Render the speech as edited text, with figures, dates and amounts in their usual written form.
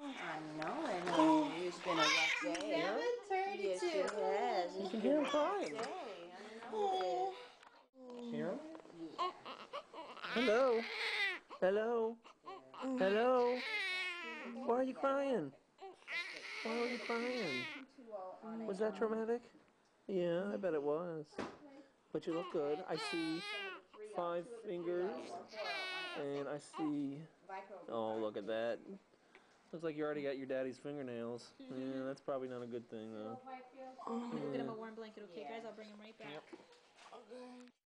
I know it, honey. It's been a rough day. 7:32. Yes, it has. You It's can been hear a him rough crying. day. I know it. Hear him? Yeah. Hello? Hello? Hello? Why are you crying? Why are you crying? Was that traumatic? Yeah, I bet it was. But you look good. I see 5 fingers, and I see... Oh, look at that. Looks like you already got your daddy's fingernails. Yeah, that's probably not a good thing, though. We'll get him a warm blanket, okay, guys? I'll bring him right back. Yep. Okay.